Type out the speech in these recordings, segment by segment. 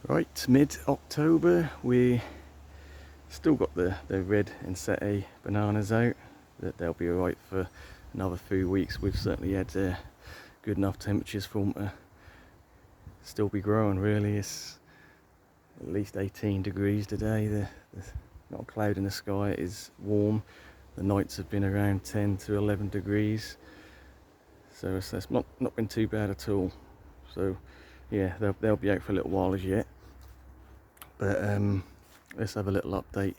Right, mid-October, we still got the red and sete bananas out. That they'll be alright for another few weeks. We've certainly had good enough temperatures for them to still be growing. Really, it's at least 18 degrees today. There's not a cloud in the sky. It is warm. The nights have been around 10 to 11 degrees, so it's not been too bad at all. So yeah, they'll be out for a little while as yet. But let's have a little update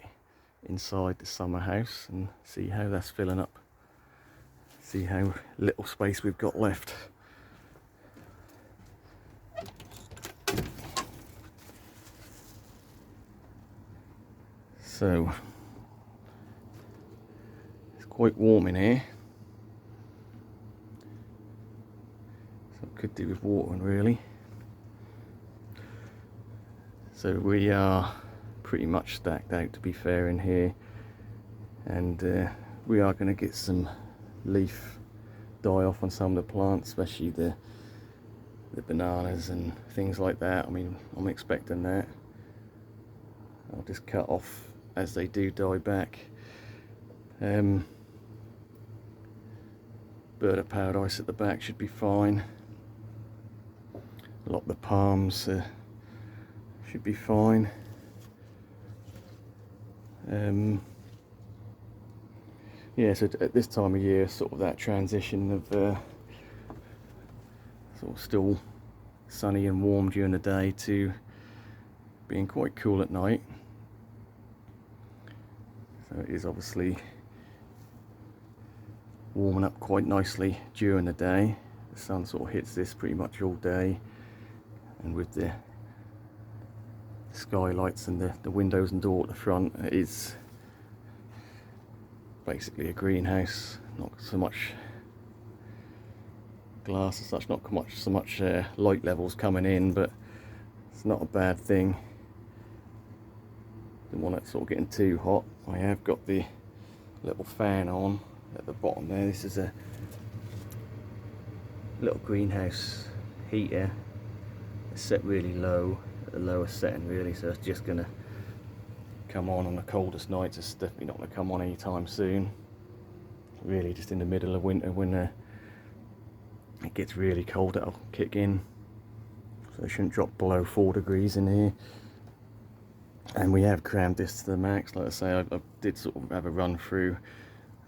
inside the summer house and see how that's filling up. See how little space we've got left. So it's quite warm in here. So it could do with watering really. So we are pretty much stacked out, to be fair, in here, and we are going to get some leaf die off on some of the plants, especially the bananas and things like that. I mean, I'm expecting that. I'll just cut off as they do die back. Bird of paradise at the back should be fine. A lot of the palms should be fine. Yeah, so at this time of year, sort of that transition of sort of still sunny and warm during the day to being quite cool at night. So it is obviously warming up quite nicely during the day. The sun sort of hits this pretty much all day, and with the skylights and the windows and door at the front, it is basically a greenhouse. Not so much glass as such, not so much light levels coming in, but it's not a bad thing. Don't want it sort of getting too hot. I have got the little fan on at the bottom there. This is a little greenhouse heater. It's set really low, at the lowest setting really, so it's just going to come on the coldest nights. It's definitely not going to come on anytime soon. Really just in the middle of winter when it gets really cold, it'll kick in. So it shouldn't drop below 4 degrees in here. And we have crammed this to the max. Like I say, I did sort of have a run through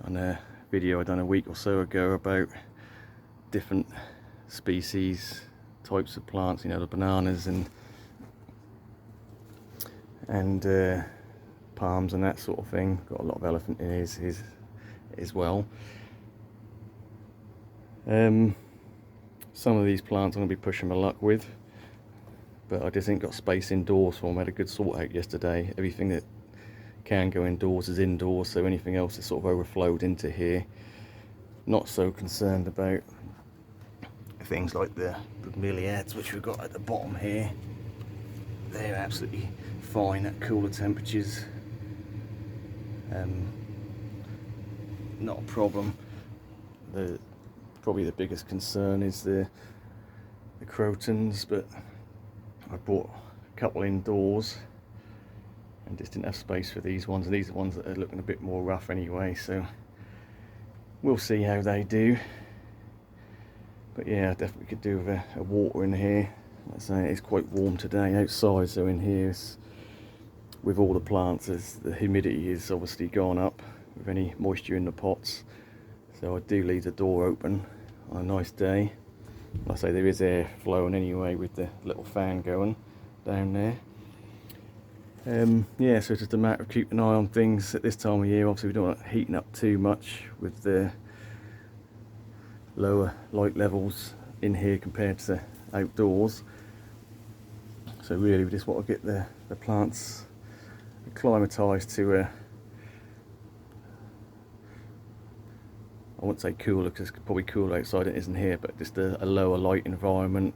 on a video I done a week or so ago about different species, types of plants, you know, the bananas and palms and that sort of thing. Got a lot of elephant in his as well. Some of these plants I'm going to be pushing my luck with, but I just ain't got space indoors for them. I had a good sort out yesterday. Everything that can go indoors is indoors, so anything else is sort of overflowed into here. Not so concerned about things like the bromeliads, which we've got at the bottom here. They're absolutely fine at cooler temperatures. Not a problem. Probably the biggest concern is the crotons, but I bought a couple indoors and just didn't have space for these ones, and these are the ones that are looking a bit more rough anyway, so we'll see how they do. But yeah, I definitely could do with a water in here. Like I say, it's quite warm today outside, so in here with all the plants, as the humidity is obviously gone up with any moisture in the pots, so I do leave the door open on a nice day. Like I say, there is air flowing anyway with the little fan going down there. Yeah, so it's just a matter of keeping an eye on things at this time of year. Obviously we don't want it heating up too much with the lower light levels in here compared to outdoors. So really we just want to get the plants acclimatised to I wouldn't say cooler, because it's probably cooler outside it isn't here, but just a lower light environment.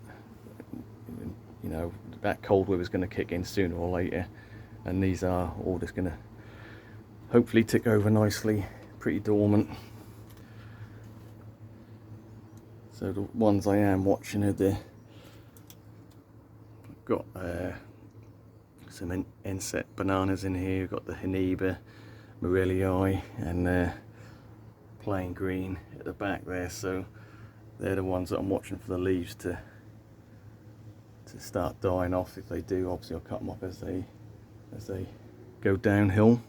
You know, that cold weather's going to kick in sooner or later, and these are all just going to hopefully tick over nicely, pretty dormant. So the ones I am watching are I've got some inset bananas in here. We've got the Haniba, Morellii, and plain green at the back there. So they're the ones that I'm watching for the leaves to start dying off. If they do, obviously I'll cut them off as they go downhill.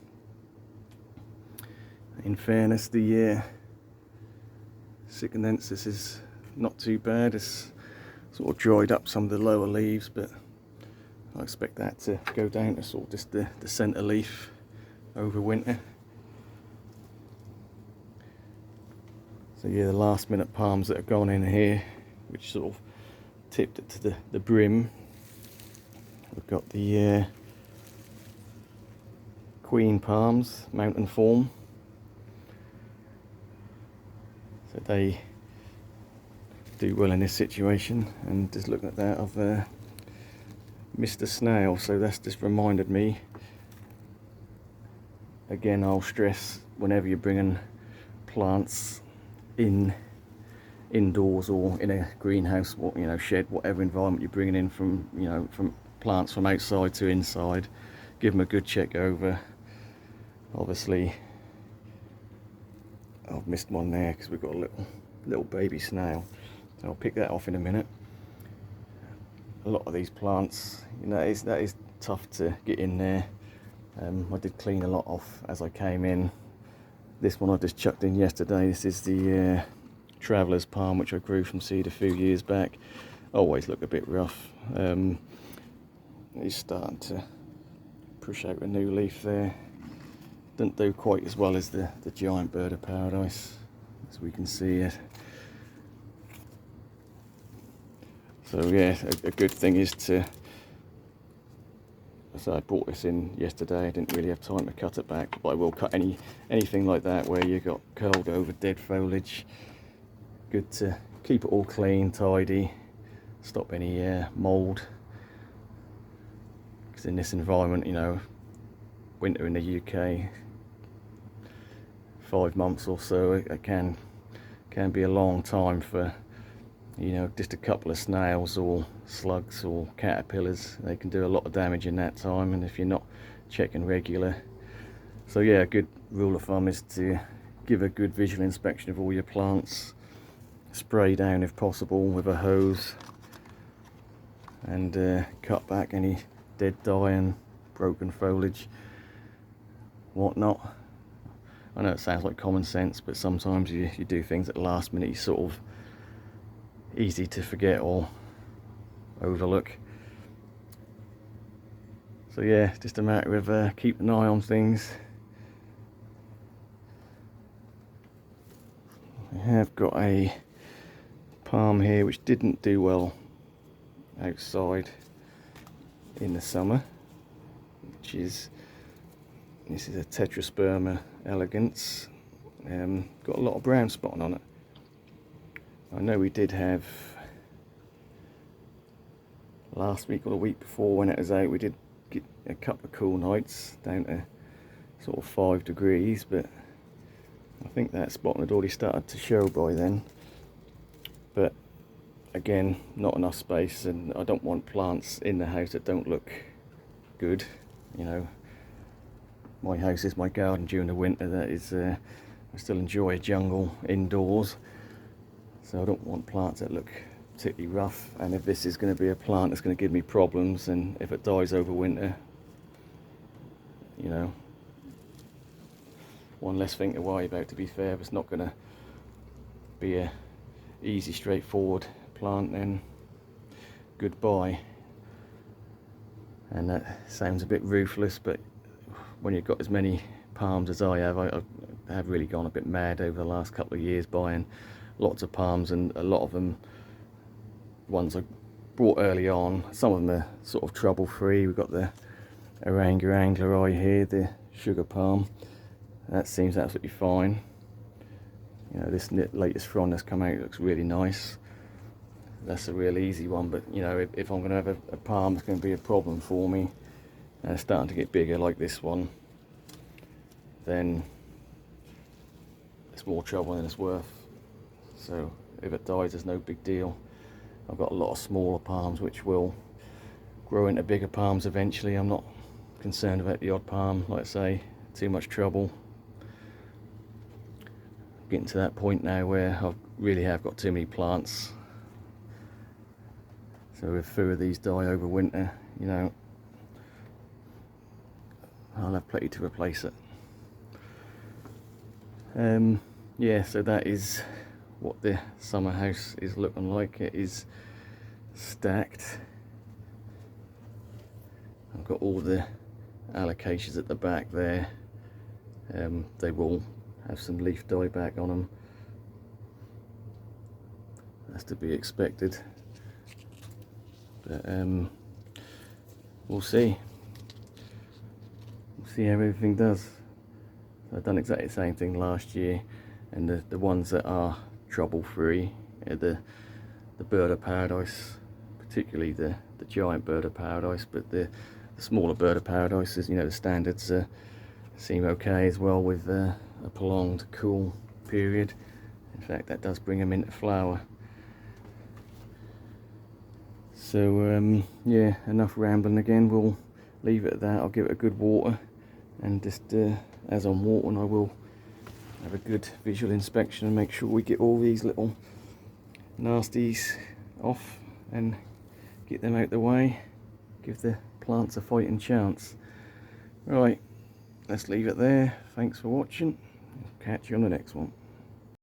In fairness, the Sycambensis is not too bad. It's sort of dried up some of the lower leaves, but I expect that to go down to sort of just the centre leaf over winter. So yeah, the last minute palms that have gone in here, which sort of tipped it to the brim. We've got the queen palms, mountain form. So they do well in this situation. And just looking at that, I've missed a snail, so that's just reminded me. Again, I'll stress, whenever you're bringing plants indoors or in a greenhouse, or shed, whatever environment you're bringing in from from plants from outside to inside, give them a good check over. Obviously I've missed one there because we've got a little baby snail, so I'll pick that off in a minute. A lot of these plants, that is tough to get in there. I did clean a lot off as I came in. This one I just chucked in yesterday. This is the Traveller's Palm, which I grew from seed a few years back. Always look a bit rough. He's starting to push out a new leaf there. Doesn't do quite as well as the giant bird of paradise, as we can see it. So yeah, a good thing is to. So I brought this in yesterday. I didn't really have time to cut it back, but I will cut anything like that where you got curled over dead foliage. Good to keep it all clean, tidy, stop any mould. Because in this environment, winter in the UK, 5 months or so, it can be a long time for just a couple of snails or slugs or caterpillars. They can do a lot of damage in that time, and if you're not checking regular. So yeah, a good rule of thumb is to give a good visual inspection of all your plants, spray down if possible with a hose, and cut back any dead, dying, broken foliage, whatnot. I know it sounds like common sense, but sometimes you do things at the last minute, you sort of easy to forget or overlook. So yeah, just a matter of keeping an eye on things. I have got a palm here which didn't do well outside in the summer, this is a Tetrasperma Elegance. Got a lot of brown spotting on it. I know we did have last week or the week before when it was out, we did get a couple of cool nights down to sort of 5 degrees, but I think that spotting had already started to show by then. But again, not enough space, and I don't want plants in the house that don't look good. My house is my garden during the winter. That is, I still enjoy a jungle indoors. So I don't want plants that look particularly rough, and if this is going to be a plant that's going to give me problems, and if it dies over winter, one less thing to worry about. To be fair, if it's not going to be a easy, straightforward plant, then goodbye. And that sounds a bit ruthless, but when you've got as many palms as I have really gone a bit mad over the last couple of years, buying lots of palms, and a lot of them, ones I bought early on, some of them are sort of trouble free. We've got the Oranga Angleri here, the sugar palm. That seems absolutely fine. This latest frond that's come out looks really nice. That's a real easy one, but if I'm going to have a palm that's going to be a problem for me, and it's starting to get bigger like this one, then it's more trouble than it's worth. So if it dies, there's no big deal. I've got a lot of smaller palms which will grow into bigger palms eventually. I'm not concerned about the odd palm, like I say, too much trouble. Getting to that point now where I really have got too many plants. So if 2 of these die over winter, you know, I'll have plenty to replace it. Yeah, so that is what the summer house is looking like. It is stacked. I've got all the allocations at the back there. They will have some leaf dieback on them. That's to be expected. But we'll see. We'll see how everything does. I've done exactly the same thing last year, and the ones that are trouble free are the bird of paradise, particularly the giant bird of paradise, but the smaller bird of paradises, you know, the standards seem okay as well with a prolonged cool period. In fact, that does bring them into flower. So yeah, enough rambling again. We'll leave it at that. I'll give it a good water, and just as I'm watering, I will have a good visual inspection and make sure we get all these little nasties off and get them out the way. Give the plants a fighting chance. Right, let's leave it there. Thanks for watching. Catch you on the next one.